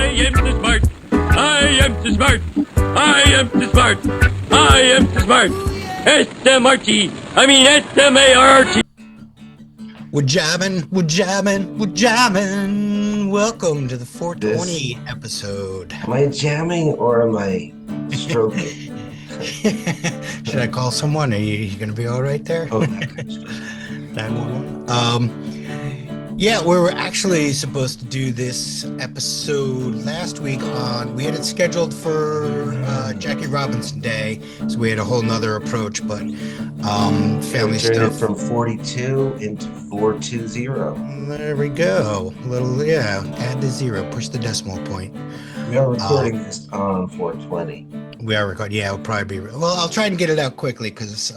am too smart. I am too smart. I am too smart. I am too smart. S-M-R-T. I mean S-M-A-R-T. We're jamming, we're jamming, we're jamming. Welcome to the 420 episode. Am I jamming or am I stroking? Should I call someone? Are you going to be all right there? Oh, 911. Yeah, we were actually supposed to do this episode last week we had it scheduled for Jackie Robinson Day, so we had a whole nother approach, but family stuff. From 42 into 420. There we go. Add the zero, push the decimal point. We are recording this on 420. We are recording. Yeah, it'll probably be. Well, I'll try and get it out quickly because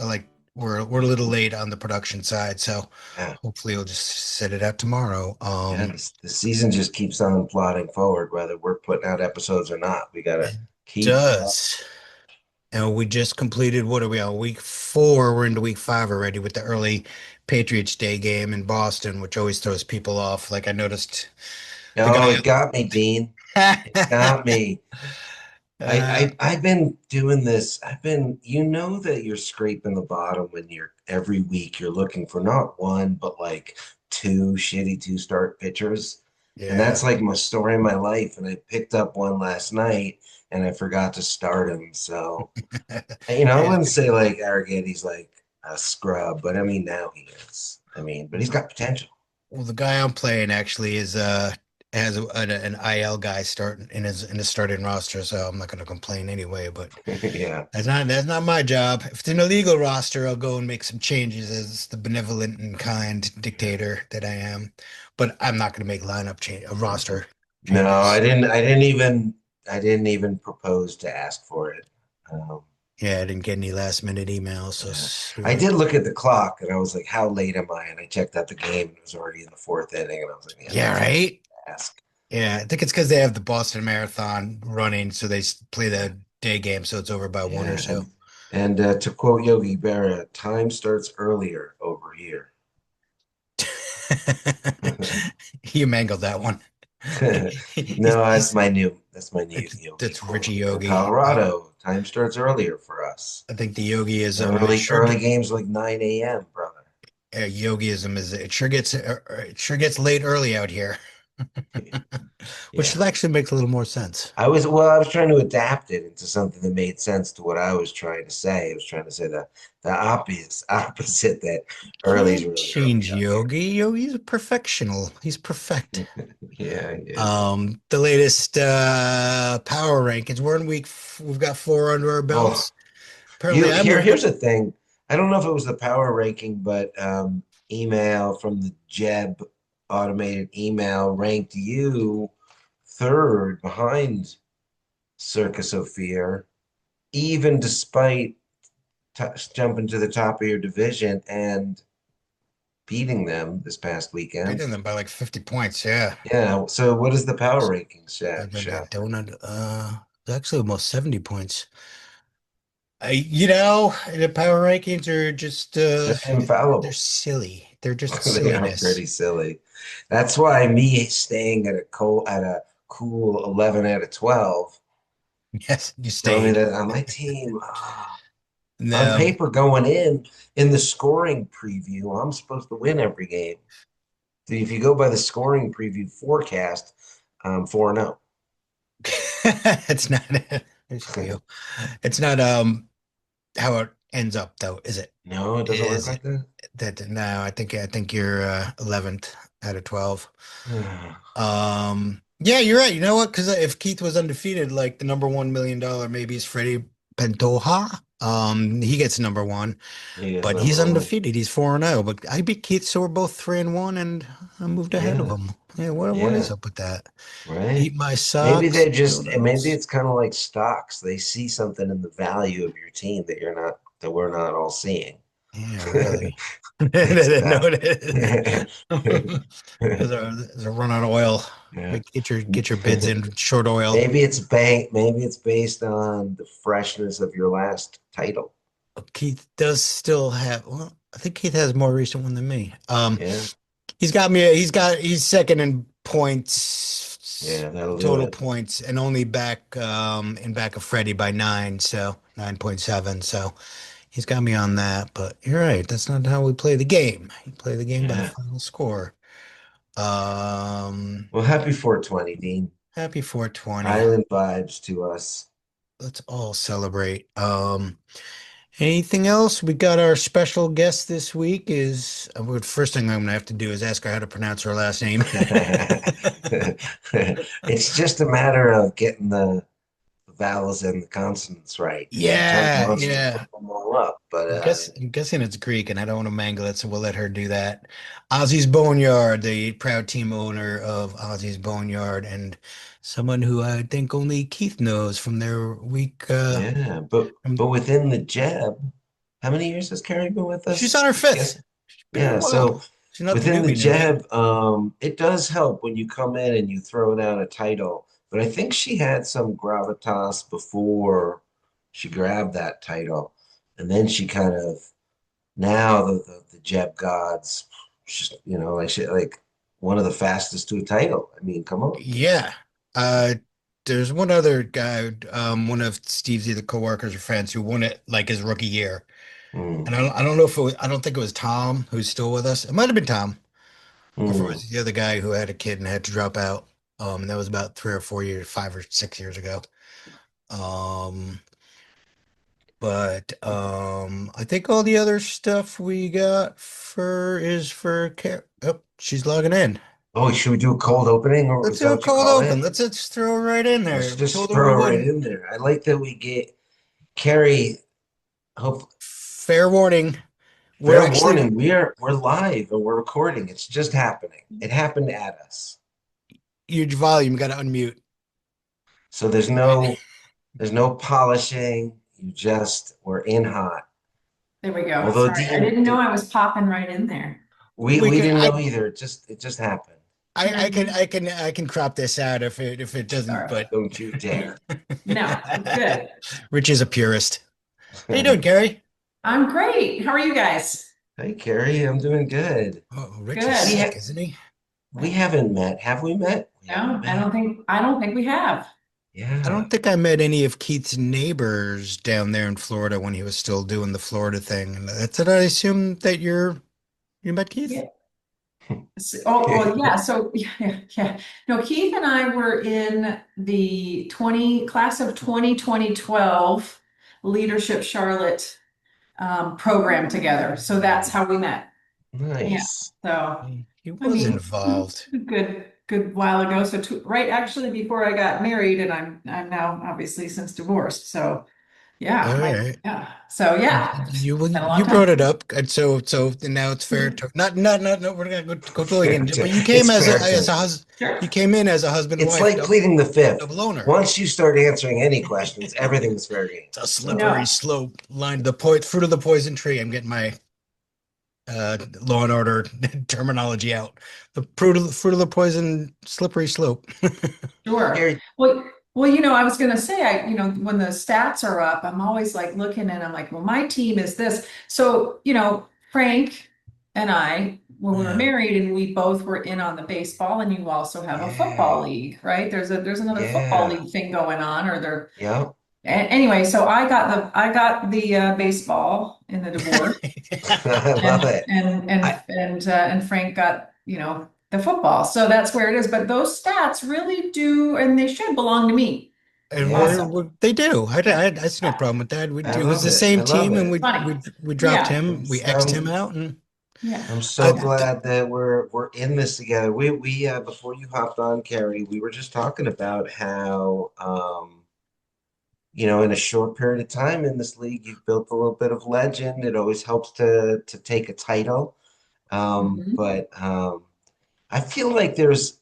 we're a little late on the production side, so hopefully we'll just set it out tomorrow. The season just keeps on plodding forward, whether we're putting out episodes or not. We gotta keep. Does. And we just completed. What are we on? Week 4. We're into week 5 already with the early Patriots Day game in Boston, which always throws people off. Like I noticed. It got me, Dean. It got me. I've been doing this. You know that you're scraping the bottom when every week you're looking for not one, but like 2 shitty 2-start pitchers. Yeah. And that's like my story in my life. And I picked up one last night and I forgot to start him. So, I wouldn't say like arrogant, he's like a scrub, but I mean, now he is. But he's got potential. Well, the guy I'm playing actually has an IL guy starting in his starting roster, so I'm not going to complain anyway. But yeah, that's not my job. If it's an illegal roster, I'll go and make some changes as the benevolent and kind dictator that I am. But I'm not going to make a roster changes. No, I didn't even propose to ask for it. Yeah, I didn't get any last minute emails. So I did look at the clock and I was like, "How late am I?" And I checked out the game and it was already in the 4th inning, and I was like, "Yeah, right." Ask. Yeah, I think it's because they have the Boston Marathon running, so they play the day game, so it's over by 1 or so. And to quote Yogi Berra, time starts earlier over here. You mangled that one. No, that's my new Yogi. That's Richie Yogi. Colorado, time starts earlier for us. I think the Yogiism early games like 9 a.m., brother. Yogiism is it sure gets late early out here. Which actually makes a little more sense. I was trying to adapt it into something that made sense to what I was trying to say. I was trying to say the opposite that early's really change early. Yogi's a perfectional. He's perfect. Yeah. The latest power rankings. We've got 4 under our belts. Here's the thing. I don't know if it was the power ranking, but email from the Jeb automated email ranked you 3rd behind Circus of Fear, even despite jumping to the top of your division and beating them this past weekend. Beating them by like 50 points, yeah. Yeah, so what is the power rankings show? Actually almost 70 points. The power rankings are just infallible. They're silly. They're just silliness. They are pretty silly. That's why me staying at a cool 11 out of 12. Yes, you stayed. Tell me that on my team. On paper, going in the scoring preview, I'm supposed to win every game. If you go by the scoring preview forecast, I'm 4-0. It's not. It's not how it ends up, though, is it? No, it doesn't work like that. No, I think you're 11th out of 12. Yeah, you're right. You know what? Because if Keith was undefeated, like the number $1 million, maybe it's Freddie Pantoja. He gets number 1, but he's undefeated. He's 4-0. But I beat Keith, so we're both 3-1, and I moved ahead of him. Yeah, what is up with that? Right. Eat my socks. Maybe it's kind of like stocks. They see something in the value of your team that we're not all seeing. Yeah, really. There's a run on oil. Yeah. Get your bids in short oil. Maybe it's based on the freshness of your last title. Keith does still have. Well, I think Keith has a more recent one than me. He's got me. He's second in points Yeah, that'll do total it. points and only back in back of Freddie by 9, so 9.7. So he's got me on that, but you're right. That's not how we play the game. You play the game by the Yeah. final score. Um, Well, happy 420, Dean. Happy 420. Island vibes to us. Let's all celebrate. Anything else? We got our special guest this week is first thing I'm gonna have to do is ask her how to pronounce her last name. It's just a matter of getting the vowels and the consonants right. Sometimes Yeah, once you yeah. flip them all up, but I'm guessing it's Greek, and I don't want to mangle it, so we'll let her do that. Ozzie's Boneyard, the proud team owner of Ozzie's Boneyard, and someone who I think only Keith knows from their week. yeah, but within the Jeb, how many years has Carrie been with She's us? on her Yes. fifth. She's been here a Yeah, while. so She's not the within the newbie newbie. Jeb, it does help when you come in and you throw down a title. But I think she had some gravitas before she grabbed that title. And then she kind of now the Jeb gods, just like like one of the fastest to a title. I mean, come on. Yeah. Uh, there's one other guy, one of Steve's either coworkers or friends who won it like his rookie year. Mm, And I don't know if it was, I don't think it was Tom who's still with us. It might have been Tom, or if it mm. was the other guy who had a kid and had to drop out. And that was about 3 or 4 years, 5 or 6 years ago. Um, but I think all the other stuff we got for is for Car Oh, she's logging in. Oh, should we do a cold opening, or Let's is that do a what you cold call open. it? Let's just throw it right in Let's there. We just told her we throw it right wouldn't. in there. I like that we get Carrie. Hope Fair warning. We're fair actually warning. We're live and we're recording. It's just happening. It happened at us. huge volume. Got to unmute. So there's no polishing. You just we're in hot. There we go. Although Sorry, I Dean, didn't know I was popping right in there. we We we could. didn't know either. It just happened. I can crop this out if it doesn't. Sorry. But Don't you dare. No, it's good. Rich is a purist. How you doing, Gary? I'm great. How are you guys? Hey Carrie, I'm doing good. Oh, Rich is Good. sick, isn't he? We haven't met. Have we met? We haven't No, met. I don't think we have. I Yeah. don't think I met any of Keith's neighbors down there in Florida when he was still doing the Florida thing. And that's it. I assume that you met Keith? Yeah. Oh, yeah. So yeah. No, Keith and I were in the 20 class of 2012 Leadership Charlotte program together. So that's how we met. Yeah. Nice. So He I was mean, involved. good while ago. So right actually before I got married, and I'm now obviously since divorced. So yeah, All right. So yeah, it's been a long You brought time. it up, and so now it's fair to not no, we're gonna go totally again. But you came It's fair as to. a husband. Sure. You came in as a husband and It's wife, like pleading the fifth. double owner. Once you start answering any questions, everything's fair game. It's a So, slippery slope line. Fruit of the poison tree. I'm getting my Law and Order terminology out. The fruit of the poison slippery slope. Sure. Gary, Well, I was gonna say, when the stats are up, I'm always like looking and I'm like, well, my team is this. So, Frank and I, when we were Yeah. married and we both were in on the baseball, and you also have a football league, right? There's another football Yeah. league thing going on, or there. yeah. Anyway, so I got the baseball in the divorce, I love it. and Frank got the football. So that's where it is. But those stats really do, and they should belong to me. And Yeah. they do. I see no problem with that. I It was love the it. I same love team, and it. Funny. we dropped Yeah. him. We X'd him out, and Yeah. I'm so I, glad that we're in this together. We before you hopped on, Carrie, we were just talking about how in a short period of time in this league, you've built a little bit of legend. It always helps to take a title. Mhm. But I feel like there's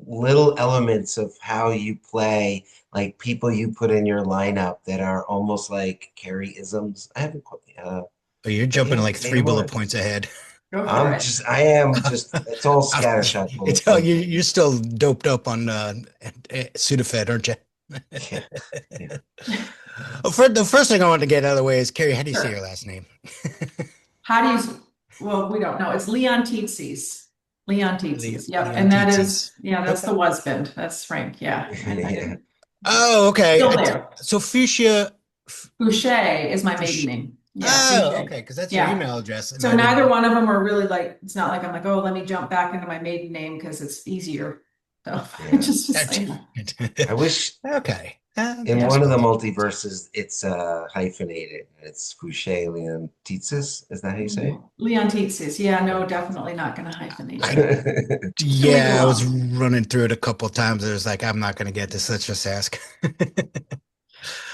little elements of how you play, like people you put in your lineup that are almost like Carrie-isms. I haven't but you're but jumping yeah, like made it 3 bullet work. points ahead. Go for it. I am just, it's all scattershot bullet It's how points. you're still doped up on Sudafed, aren't you? Yeah, yeah. The first thing I want to get out of the way is Carrie. How do you say Sure. your last name? How do you? Well, we don't know. It's Leontitsis. Leontitsis. Yep. And that is, Leontitsis. that's Okay. the husband. That's Frank. Yeah. I Yeah. didn't. Oh, okay. Still there. So Fuchsia. Boucher is my maiden Fuchsia. name. Yeah. Oh, Boucher. okay, because that's your Yeah. email address, and So I neither didn't. one of them are really like, it's not like I'm like, oh, let me jump back into my maiden name because it's easier. So Yeah. just like, I wish Okay. in yeah. one of the Possibility. multiverses it's hyphenated. It's Fouché Leontitsis. Is that how you say Leontitsis. Yeah, no, it? definitely not going to hyphenate I it. To leave it Yeah, I was alone. running through it a couple times. I was like, I'm not going to get this. Let's just ask.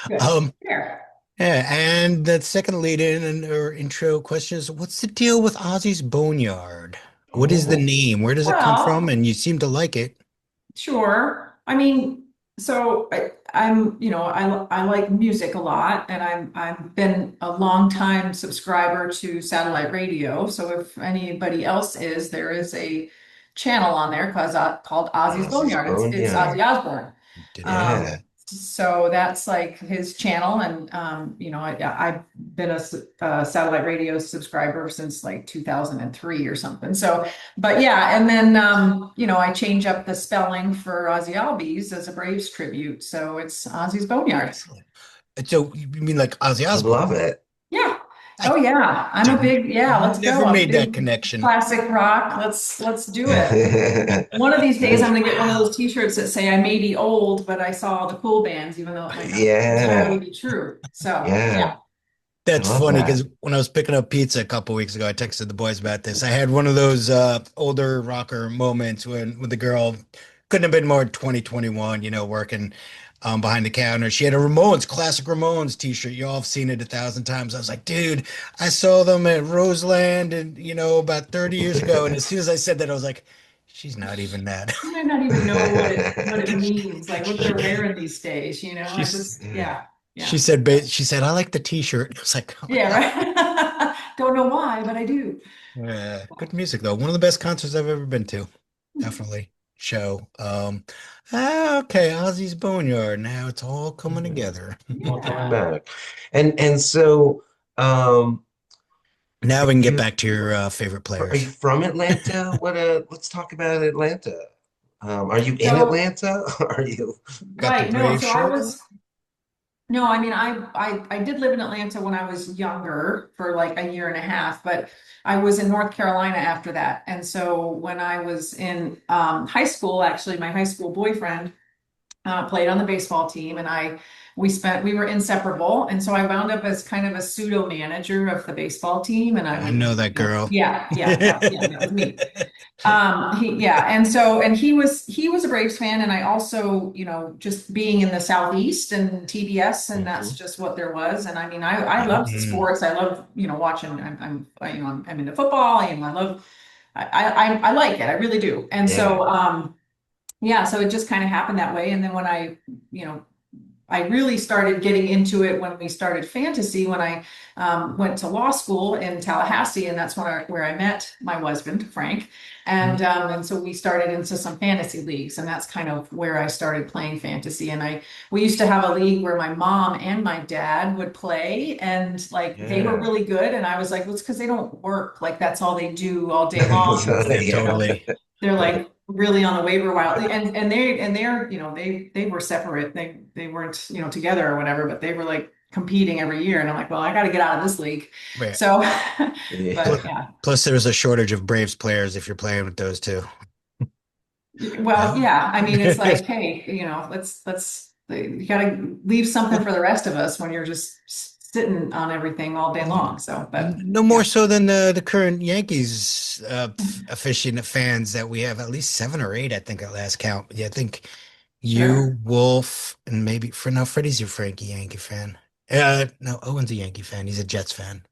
Good. Um, Fair. yeah, and the second lead in and or intro question is, what's the deal with Ozzie's Boneyard? What is the Oh, name? Where does it come from? Well, And you seem to like it. sure. I mean, so I'm, I like music a lot, and I've been a long time subscriber to satellite radio. So if anybody else is, there is a channel on there called Ozzy's Ozzy's Boneyard. It's Ozzy Boneyard. Osbourne. Didn't know Yeah. that. So that's like his channel, and I've been a satellite radio subscriber since like 2003 or something. So, but yeah, and then I change up the spelling for Ozzy Albies as a Braves tribute, so it's Ozzy's Boneyard. Excellent. And so you mean like Ozzy I Osbourne? love it. Yeah. I Oh yeah. I'm a didn't, big, yeah, let's never go. I'm a made that big connection. classic rock. Let's do it. One of these days, I'm gonna get one of those T-shirts that say I may be old, but I saw the cool bands, even though it might not entirely Yeah. be true. So Yeah. yeah. I That's love funny that. because when I was picking up pizza a couple weeks ago, I texted the boys about this. I had one of those older rocker moments when with the girl couldn't have been more 2021, working behind the counter. She had a Ramones, classic Ramones t-shirt. You all have seen it 1,000 times. I was like, dude, I saw them at Roseland and about 30 years ago. And as soon as I said that, I was like, she's not even that. You might not even know what it means, like what they're wearing these days, I She's just yeah, she yeah. said she said, I like the t-shirt. I was like, oh my Yeah, God. right. Don't know why, but I do. Yeah, good music though. One of the best concerts I've ever been to. Definitely show. Okay, Ozzy's Boneyard. Now it's all coming together. All coming Yeah. back. And so um Now are we can get you back to your favorite are you players. from Atlanta? Let's talk about Atlanta. Are you in So Atlanta? Are you Got the right, no, Brave so I shirt on? was no, I mean I did live in Atlanta when I was younger for like a year and a half, but I was in North Carolina after that. And so when I was in high school, actually my high school boyfriend played on the baseball team, and we were inseparable, and so I wound up as kind of a pseudo manager of the baseball team, and I I would, know that girl. that was me. And he was a Braves fan, and I also, just being in the Southeast and TBS, and that's Mhm. just what there was. And I mean, I love Mm. sports. I love, watching. I'm into football, and I love. I like it. I really do. And Yeah. so, yeah, so it just kind of happened that way. And then when you know, I really started getting into it when we started fantasy, when I went to law school in Tallahassee, and that's where I met my husband, Frank. And so we started into some fantasy leagues, and that's kind of where I started playing fantasy. And we used to have a league where my mom and my dad would play, and like they were Yeah. really good. And I was like, well, it's because they don't work. Like that's all they do all day long. So, Yeah, yeah. totally. They're like really on the waiver wire, and they're they were separate, they weren't together or whatever, but they were like competing every year, and I'm like, well, I got to get out of this league. Right. So Yeah. but yeah, Plus, there's a shortage of Braves players if you're playing with those two. well, Yeah. yeah, I mean, it's like, hey, let's you got to leave something for the rest of us when you're just sitting on everything all day long. So but No more yeah, so than the current Yankees aficionado fans that we have, at least 7 or 8, I think, at last count. Yeah, I think sure. you, Wolf, and maybe Freddie's your Frankie Yankee fan. No, Owen's a Yankee fan. He's a Jets fan.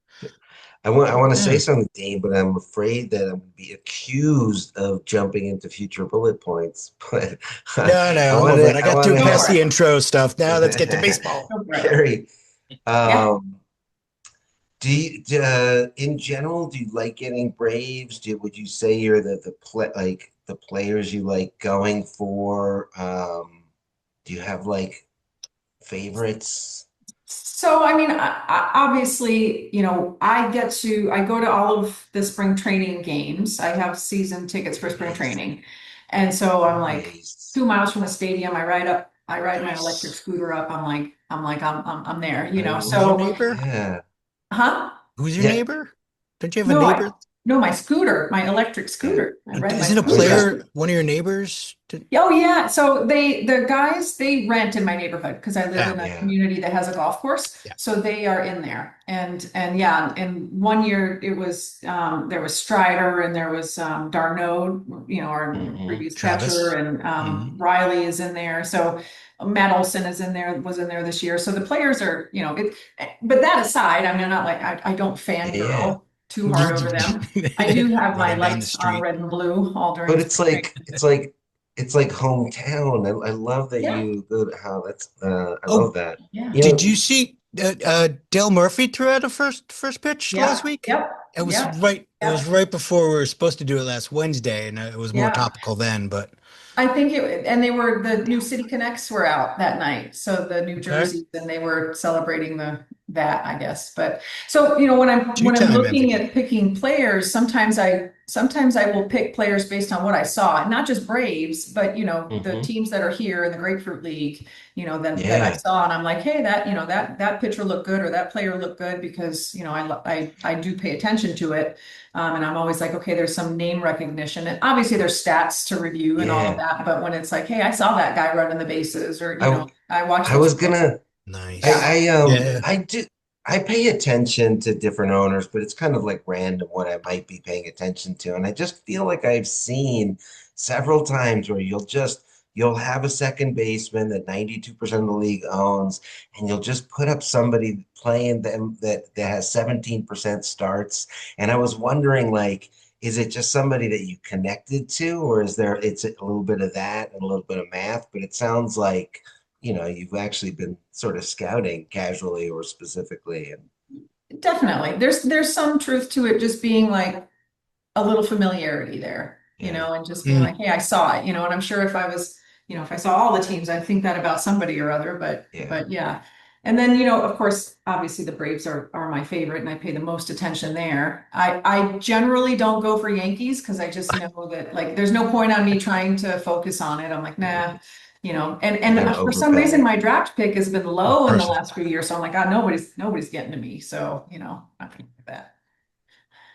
I want to say Yeah. something, Dean, but I'm afraid that I'm going to be accused of jumping into future bullet points. But No, no, I I'm want over it. to, I I got want through Go past for the it. intro stuff. Now let's get to to, baseball. Go for it. Carrie, Yeah. um, in general, do you like getting Braves? Would you say you're the players you like going for? Do you have like favorites? So, I mean, obviously, I go to all of the spring training games. I have season tickets for spring Nice. training. And so I'm like Nice. 2 miles from the stadium. I ride my electric Nice. scooter up. I'm there, Who's your So, neighbor? Yeah. huh? Who's your Yeah. neighbor? Don't you have a No, neighbor? no, my scooter, my electric Yeah. scooter. I ride my Isn't a I was scooter just up. player one of your neighbors? Oh yeah, so the guys they rent in my neighborhood because I live Yeah, in a yeah. community that has a golf course. yeah. So they are in there, and yeah, and one year it was there was Strider and there was Darno, our Hmm. previous catcher, Travis. and Hmm. Riley is in there. So Matt Olson was in there this year. So the players are, it. But that aside, I mean, I'm not like I don't Yeah. fangirl too hard over them. I do have my Running down the lights on street. red and blue all during But spring break. it's like hometown. I love that Yeah. you go to how that's I love Oh, that. Yeah. You did know, you see Dale Murphy threw out a first pitch last Yeah. week? Yep. It was Yep. right. It was Yep. right before we were supposed to do it last Wednesday, and it was more Yeah. topical then. But I think and the new City Connects were out that night. So the New okay, Jerseys, and they were celebrating that, I guess. But so, when I'm two-time looking MVP. at picking players, sometimes I will pick players based on what I saw, and not just Braves, but the hmm. teams that are here in the Grapefruit League, then that I Yeah. saw, and I'm like, hey, that pitcher looked good, or that player looked good, because I do pay attention to it. And I'm always like, okay, there's some name recognition. And obviously there's stats to review and all of Yeah. that. But when it's like, hey, I saw that guy running the bases, or, I I watched I those was plays. gonna Nice. Yeah. I do I pay attention to different owners, but it's kind of like random what I might be paying attention to. And I just feel like I've seen several times where you'll have a second baseman that 92% of the league owns, and you'll just put up somebody playing them that has 17% starts. And I was wondering, like, is it just somebody that you connected to, or is there it's a little bit of that and a little bit of math? But it sounds like you've actually been sort of scouting casually or specifically. And Definitely. There's some truth to it, just being like a little familiarity there, yeah, and just being like, Mm. hey, I saw it, and I'm sure if I saw all the teams, I'd think that about somebody or other, yeah, but yeah. And then, of course, obviously the Braves are my favorite, and I pay the most attention there. I generally don't go for Yankees because I just know that, like, there's no point on me trying to focus on it. I'm like, yeah. nah, and You're and gonna for some reason overpay. my draft pick has been low in the Personal. last few years. So I'm like, God, nobody's getting to me. So, not gonna do that.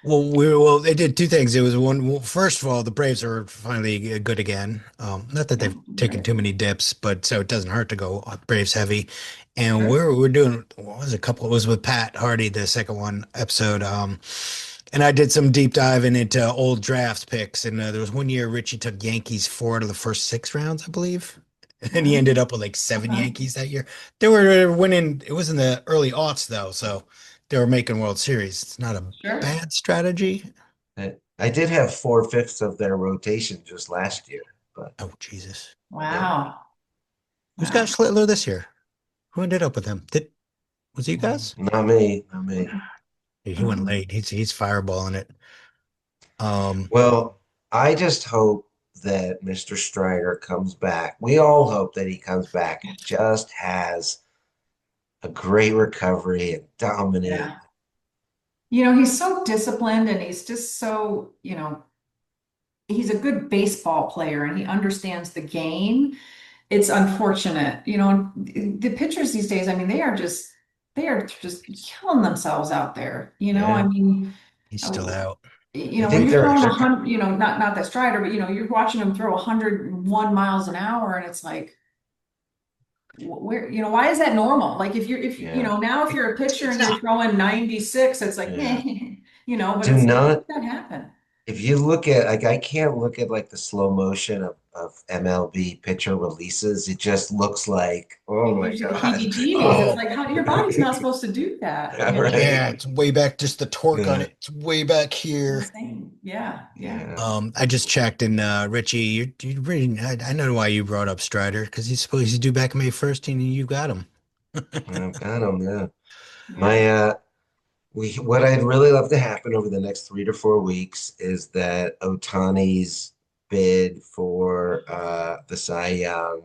Well, they did two things. It was one. Well, first of all, the Braves are finally good again. Not that Yeah, they've taken right. too many dips, but so it doesn't hurt to go Braves heavy. And Sure. we're doing what was it, a couple. It was with Pat Hardy, the second one episode. And I did some deep diving into old drafts picks. And there was one year Richie took Yankees four out of the first six rounds, I believe, and he Yeah. ended up with like seven Okay. Yankees that year. They were winning. It was in the early aughts though, so they were making World Series. It's not a Sure. bad strategy. I did have 4/5 of their rotation just last year, but Oh, Jesus. yeah. Wow. Who's got Wow. Schlittler this year? Who ended up with him? Was it you guys? Not me, not me. He went Mhm. late. He's fireballing it. Um, Well, I just hope that Mr. Strider comes back. We all hope that he comes back and just has a great recovery and dominate. Yeah. He's so disciplined, and he's just so, he's a good baseball player, and he understands the game. It's unfortunate, the pitchers these days, I mean, they are just killing themselves out there. I Yeah. mean, he's uh, still out. I when think you're throwing a they're hundred, not that Strider, but you're watching him throw 101 miles an hour, and it's like, where, why is that normal? Like, if yeah. now if you're a pitcher It's and you're not. throwing 96, it's like, Yeah. but Do it's like, how not did that happen? if you look at like I can't look at like the slow motion of MLB pitcher releases. It just looks like, oh It my gives you the God. heebie-jeebies. It's Oh. Oh, like, how your body's not supposed to do that, All right. yeah, it's way back. Just the torque on Yeah. it. It's way back here. Insane. Yeah, yeah. Yeah. I just checked, and Richie, you really, I know why you brought up Strider because he's supposed to do back May 1st, and you got him. I've got them, yeah. Yeah. My we what I'd really love to happen over the next 3 to 4 weeks is that Ohtani's bid for the Cy Young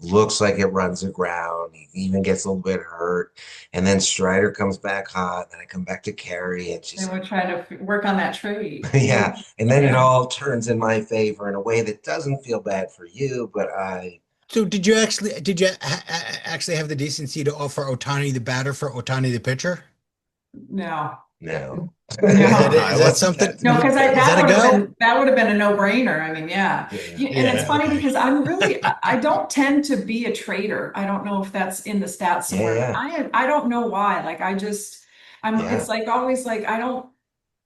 looks like it runs the ground. He even gets a little bit hurt. And then Strider comes back hot. And I come back to Carrie and she's And like, we're trying to work on that trade. yeah. And then it Yeah. all turns in my favor in a way that doesn't feel bad for you, but So did you actually have the decency to offer Ohtani the batter for Ohtani the pitcher? No. no. No. I Is that wasn't something? that. No, because Is that a go? that would have been a no-brainer. I mean, yeah. Yeah. And it's Yeah, funny okay. because I don't tend to be a trader. I don't know if that's in the stats Yeah, somewhere. yeah. I don't know why. Like Yeah. it's like always like I don't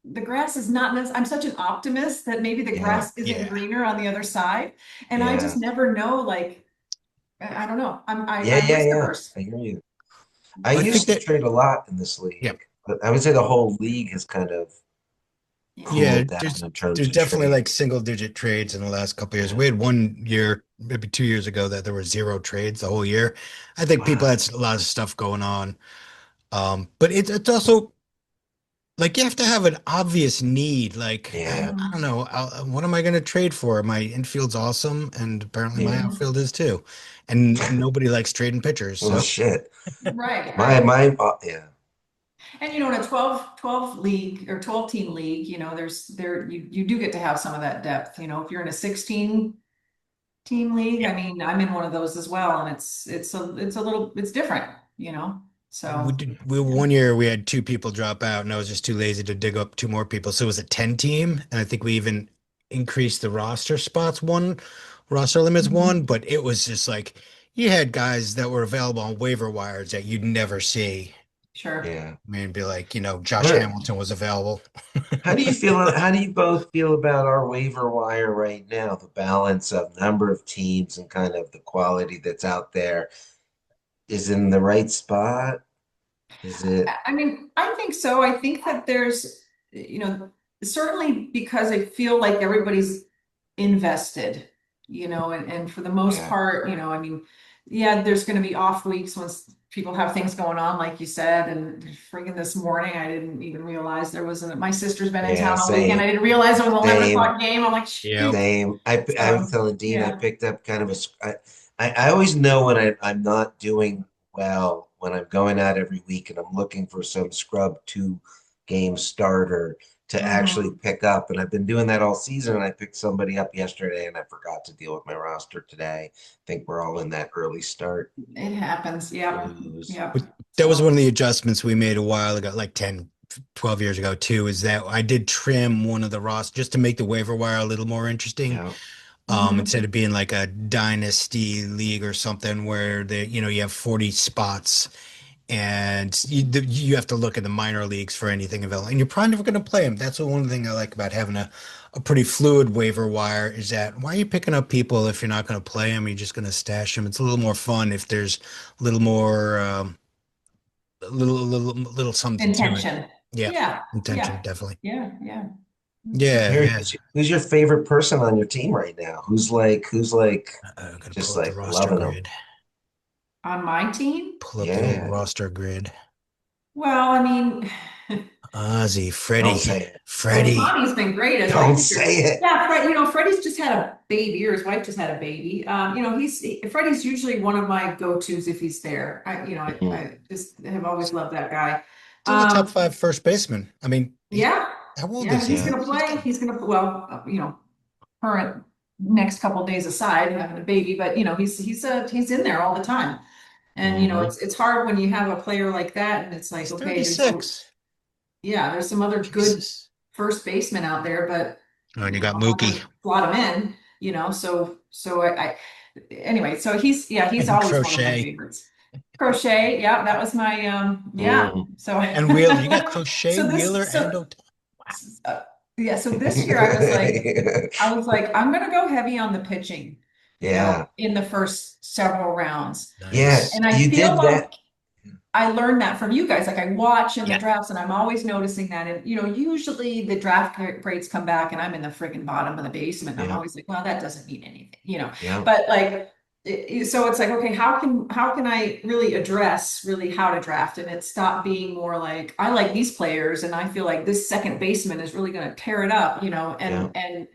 the grass is not I'm such an optimist that maybe the Yeah. grass isn't Yeah. greener on the other side. And I just Yeah. never know, like I don't know. Yeah, I'm yeah, risk yeah. averse. I hear you. I I think used to that trade a lot in this yeah. league, but I would say the whole league has kind of Yeah. Yeah, cooled down in terms there's of definitely trade. like single digit trades in the last couple of years. Yeah. We had one year, maybe 2 years ago, that there were zero trades the whole year. I think people Wow. had a lot of stuff going on. But it's also like you have to have an obvious need. Like I Yeah. don't know, what am I going to trade for? My infield's awesome, and apparently my Yeah. outfield is too. And nobody likes trading pitchers, Well, so shit. Right, My right. my yeah. And in a 12 league or 12 team league, you do get to have some of that depth. If you're in a 16 team league, I mean, I'm in one of those as well, and it's different, we So did yeah. one year we had two people drop out and I was just too lazy to dig up two more people. So it was a 10 team. And I think we even increased the roster spots one, roster limits one, Mhm. but it was just like you had guys that were available on waiver wires that you'd never see. Sure. Yeah. I mean, it'd be like, Josh What Hamilton was available. how do you both feel about our waiver wire right now? The balance of number of teams and kind of the quality that's out there is in the right spot? Is it I mean, I think so. I think that there's, certainly because I feel like everybody's invested, and for the most yeah. part, I mean, yeah, there's going to be off weeks once people have things going on, like you said. And friggin' this morning, I didn't even realize my sister's been in Yeah, town all weekend. I same. didn't realize it was an 11 Same. o'clock game. I'm like, Yep. shoot. Same. I was So, telling Dean I yeah, picked up kind of I always know when I'm not doing well when I'm going out every week and I'm looking for some scrub 2 game starter to actually mhm. pick up. And I've been doing that all season. And I picked somebody up yesterday and I forgot to deal with my roster today. I think we're all in that early start It happens. Yep. blues. Yep. But that was So, one of the adjustments we made a while ago, like 10, 12 years ago too, is that I did trim one of the rosters just to make the waiver wire a little more interesting. Yeah. mhm. Instead of being like a dynasty league or something where you have 40 spots and you have to look at the minor leagues for anything available, and you're probably never going to play them. That's one thing I like about having a pretty fluid waiver wire is that why are you picking up people if you're not going to play them? You're just going to stash them. It's a little more fun if there's a little more, little something to it. Intention. Yeah, Yeah. intention, Yeah. definitely. Yeah. Yeah. Yeah, yeah. Who's your favorite person on your team right now? Who's like I'm gonna pull just up the like roster loving them? grid. On my team? Pull up the old Yeah. roster grid. Well, I mean, Ozzie, Don't Freddie, say it. Freddie. Ohtani's been great as my Don't pitcher. say it. Yeah, Freddie's just had a baby, or his wife just had a baby. Freddie's usually one of my go-tos if he's there. Mhm. I just have always loved that guy. Still a top Um, five first baseman. I mean, yeah, how old yeah, is he's he? Yeah. gonna play. He's gonna, well, current next couple days aside, having a baby, but he's in there all the time. And Mhm. it's hard when you have a player like that, and it's like, He's okay, 36. there's some other good Jesus. first baseman out there, but Oh, and you got I'm not Mookie gonna slot him in, so anyway, so he's and always one of my Crochet. favorites. Crochet, yeah, that was my yeah. Mhm. So And Wheeler. You got Crochet, so Wheeler, this and so Ohtani. uh, yeah, so this year I was like, I'm gonna go heavy on the pitching, Yeah. in the first several rounds. Yeah. Nice. And I You feel did like that. I learned that from you guys. Like I watch in the Yeah. drafts and I'm always noticing that. And, usually the draft grades come back and I'm in the friggin' bottom of the basement. And I'm Yeah. always like, well, that doesn't mean anything. Yeah. But like, so it's like, okay, how can I really address really how to draft? And it stop being more like, I like these players and I feel like this second baseman is really going to tear it up, Yeah.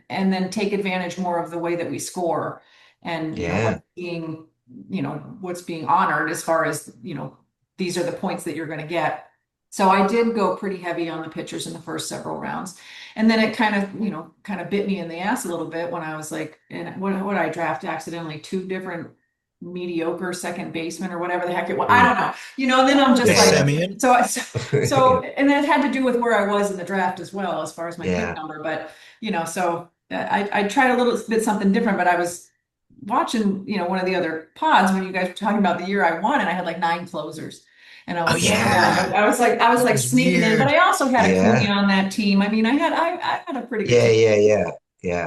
and then take advantage more of the way that we score and, Yeah. what's being what's being honored as far as, these are the points that you're going to get. So I did go pretty heavy on the pitchers in the first several rounds. And then it kind of bit me in the ass a little bit when I was like, and what I draft accidentally 2 different mediocre second basemen or whatever the heck it was. I don't know, and then I'm just like, Simeon? so, and that had to do with where I was in the draft as well, as far as my pick number. But, so I tried a little bit something different, but I was watching, one of the other pods when you guys were talking about the year I won, and I had like 9 closers. And I was, I was like sneaking in, but I also had a Cooney on that team. I mean, I had a pretty good team.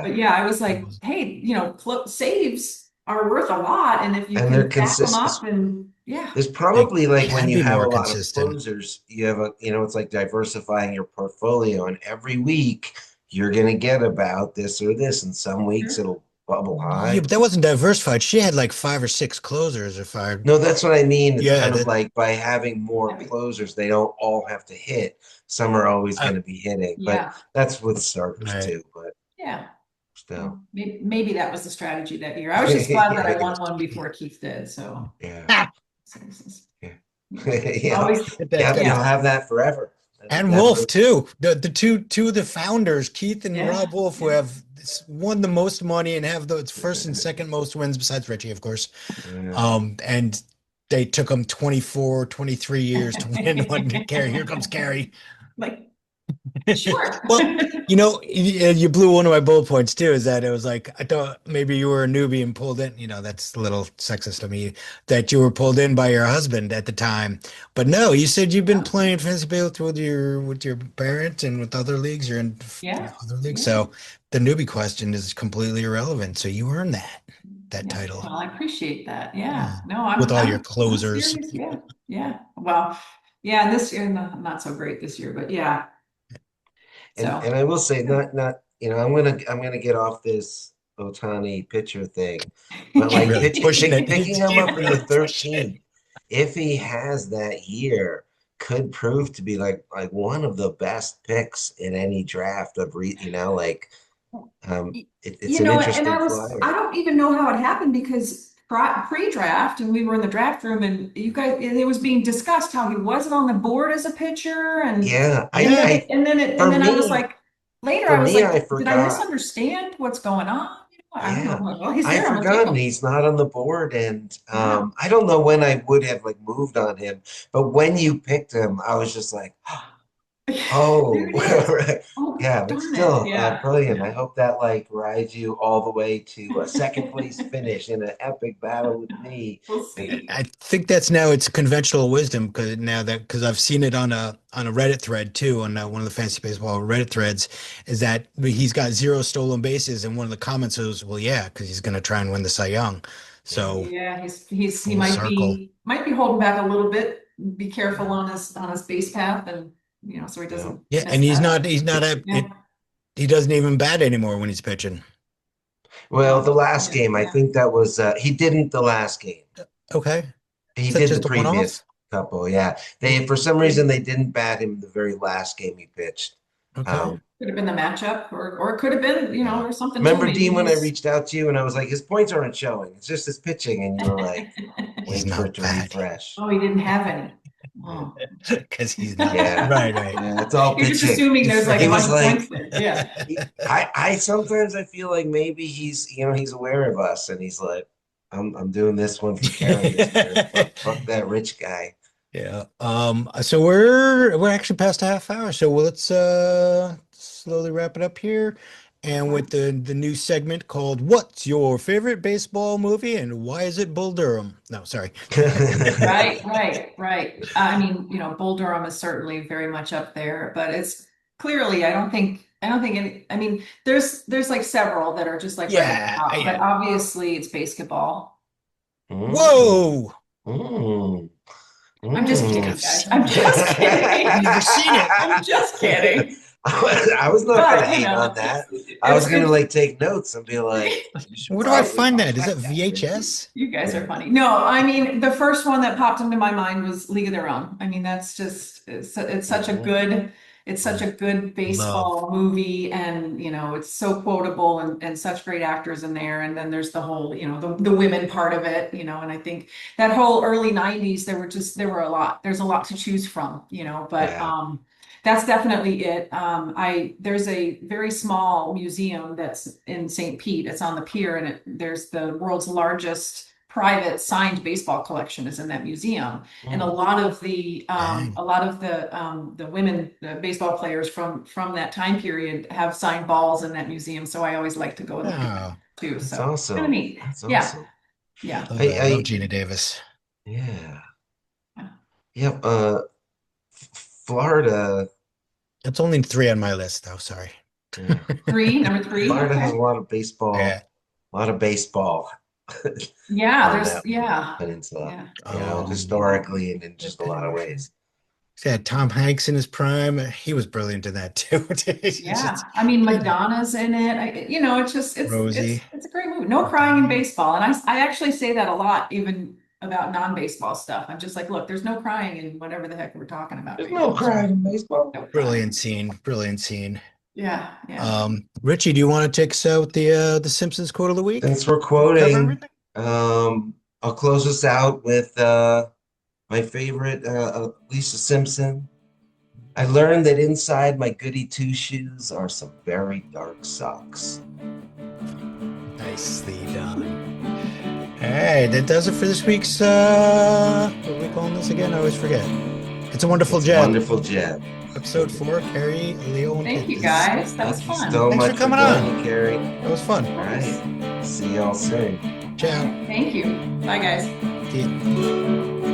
But yeah, I was like, hey, saves are worth a lot, and if you can back them up, and there's probably like when you have a lot consistent. of closers, you have it's like diversifying your portfolio, and every week you're gonna get about this or this, and some weeks it'll bubble high. Yeah, but that wasn't diversified. She had like 5 or 6 closers. No, that's what I mean. It's kind of like by having more closers, they don't all have to hit. Some are always going to be hitting, but that's with starters too. But still, maybe that was the strategy that year. I was just glad that I won one before Keith did. So you'll have that forever. And Wolf too. The two of the founders, Keith and Rob Wolf, who have won the most money and have the first and second most wins besides Richie, of course. And they took them 24, 23 years to win one. Carrie, here comes Carrie. Like, sure. Well, you blew one of my bullet points too, is that it was like, I thought maybe you were a newbie and pulled in, that's a little sexist of me, that you were pulled in by your husband at the time. But no, you said you've been playing fantasy baseball with your parents and with other leagues. You're in other leagues. So the newbie question is completely irrelevant. So you earned that title. Well, I appreciate that. Yeah. No, with all your closers. Well, this year, not so great this year, but yeah. And I will say, not I'm gonna get off this Ohtani pitcher thing, but like picking him up in the 13th, if he has that year, could prove to be like one of the best picks in any draft of it's an interesting flyer. I don't even know how it happened, because pre-draft, and we were in the draft room, and it was being discussed how he wasn't on the board as a pitcher, and I was like, later I was like, did I misunderstand what's going on? I don't know. Well, he's there. I forgot he's not on the board, and I don't know when I would have moved on him, but when you picked him, I was just like, but still, brilliant. I hope that rides you all the way to a second place finish in an epic battle with me. We'll see. I think that's now it's conventional wisdom, because I've seen it on a Reddit thread too, on one of the fantasy baseball Reddit threads, is that he's got 0 stolen bases, and one of the comments was, well, because he's going to try and win the Cy Young. So he might be holding back a little bit. Be careful on his base path, and so he doesn't. Yeah, and he doesn't even bat anymore when he's pitching. Well, the last game, I think that was he didn't the last game. Okay. He did the previous couple. Yeah, they for some reason they didn't bat him the very last game he pitched. Okay. Could have been the matchup, or it could have been, or something. Remember, Dean, when I reaced out to you and I was like, his points aren't showing. It's just his pitching, and you were like, wait for it to refresh. Oh, he didn't have any. Because he's not. Right. Yeah, it's all pitching. You're just assuming there's a bunch of points there. Yeah. I sometimes I feel like maybe he's he's aware of us, and he's like, I'm doing this one for Carrie. Fuck that rich guy. Yeah. So we're actually past a half hour. So let's slowly wrap it up here. And with the new segment called "What's Your Favorite Baseball Movie and Why Is It Bull Durham?" No, sorry. Right. I mean, Bull Durham is certainly very much up there, but it's clearly, I don't think any. I mean, there's like several that are just like right at the top, but obviously it's basketball. Whoa. I'm just kidding, guys. I'm just kidding. I've never seen it. I'm just kidding. I was not going to hate on that. I was going to take notes and be like, where do I find that? Is that VHS? You guys are funny. No, I mean, the first one that popped into my mind was League of Their Own. I mean, that's just, it's such a good, It's such a good Love. baseball movie, and it's so quotable, and such great actors in there. And then there's the whole, the women part of it, and I think that whole early 90s, there's a lot to choose from, but Yeah. that's definitely it. There's a very small museum that's in St. Pete. It's on the pier, and there's the world's largest private signed baseball collection is in that museum. And a lot of the Dang. the women baseball players from that time period have signed balls in that museum. So I always like to go and look at that Oh, too. That's So kind of awesome. neat. That's Yeah, awesome. yeah, love that. Love I Gina Davis. yeah. yeah. Yep. Florida. It's only 3 on my list, though. Sorry. Yeah. Number three. Florida has a Okay. lot of baseball. Yeah. A lot of baseball Yeah, on that yeah, peninsula. yeah. Historically and in just a lot of ways. Yeah, Tom Hanks in his prime. He was brilliant in that too. It's Yeah, just I mean Madonna's in it. It's just Rosie. it's a great movie. No crying in baseball, and I actually say that a lot, even about non-baseball stuff. I'm just like, look, there's no crying in whatever the heck we're talking about There's right no now. crying in baseball. No crying. Brilliant scene. Brilliant scene. Yeah, yeah. Richie, do you want to take us out with the Simpsons quote of the week? Since we're Cover quoting, everything? I'll close us out with my favorite, Lisa Simpson. I learned that inside my goody two shoes are some very dark socks. Nicely done. All right, that does it for this week's what are we calling this again? I always forget. It's a Wonderful It's a Jab. wonderful jab. Episode 4, Carrie Thank you Leontitsis. guys. That was Thank you fun. so Thanks for much for coming joining, on. Carrie. That was fun. All right. See y'all soon. Ciao. Thank you. Bye, guys. See ya.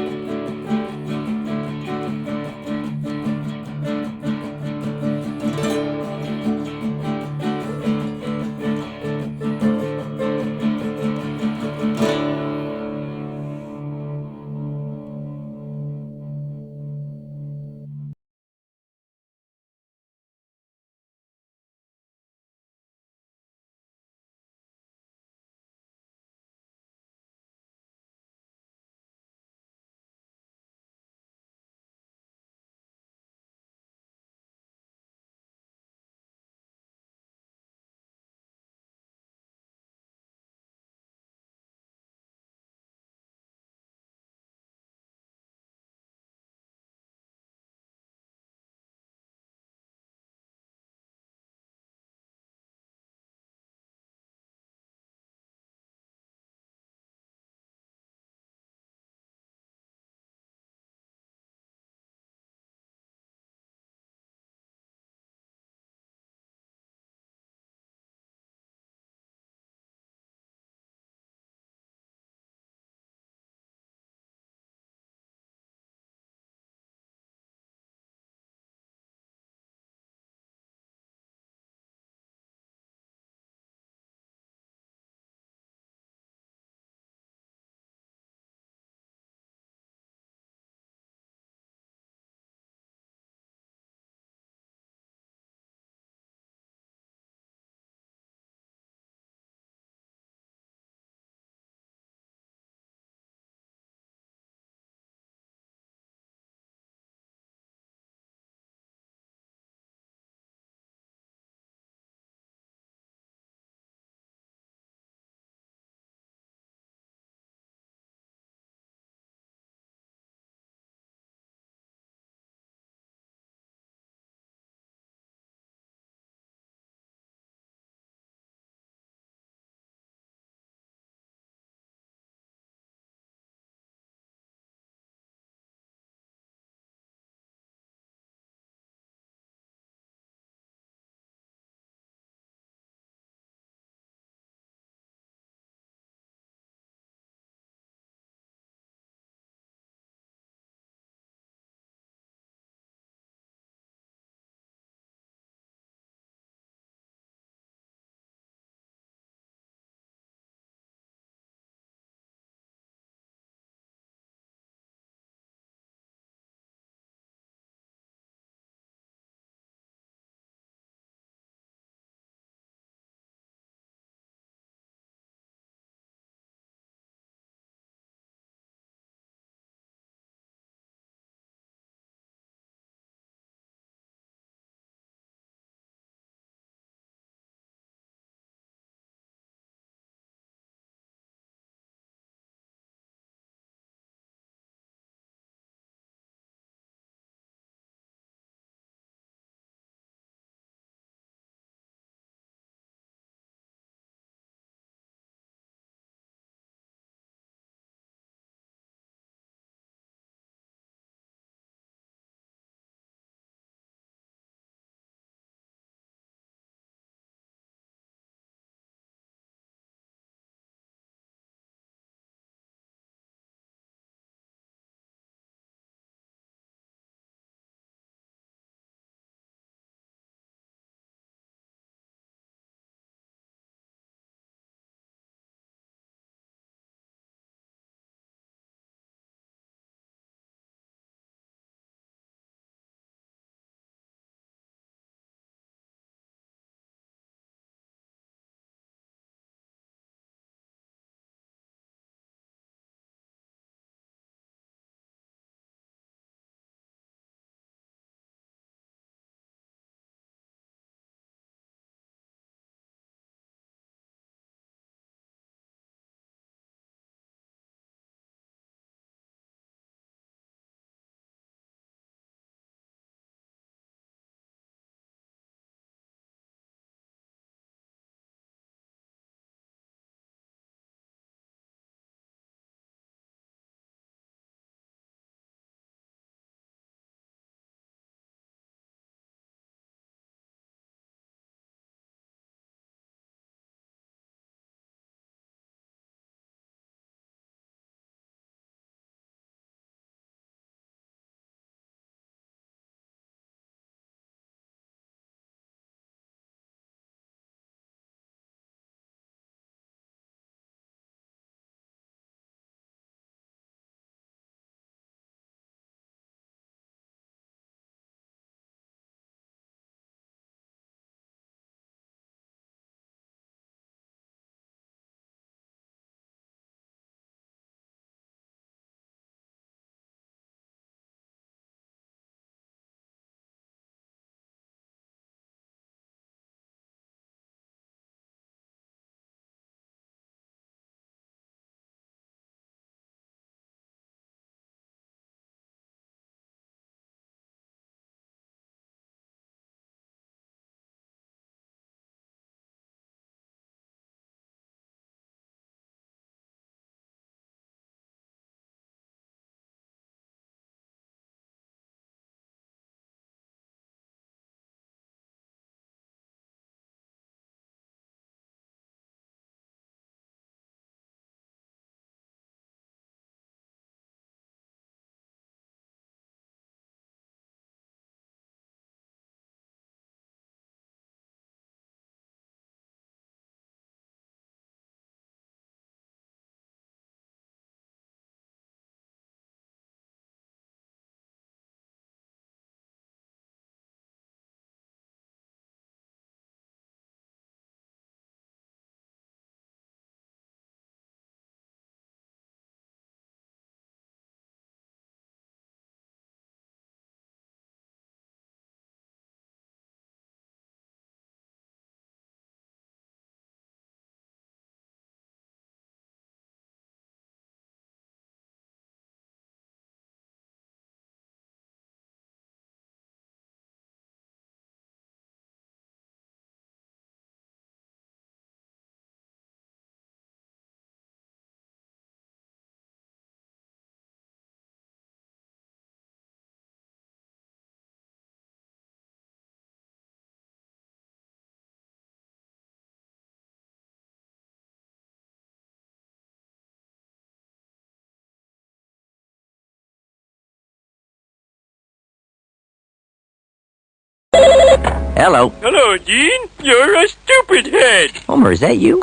Hello. Hello, Dean. You're a stupid head. Homer, is that you?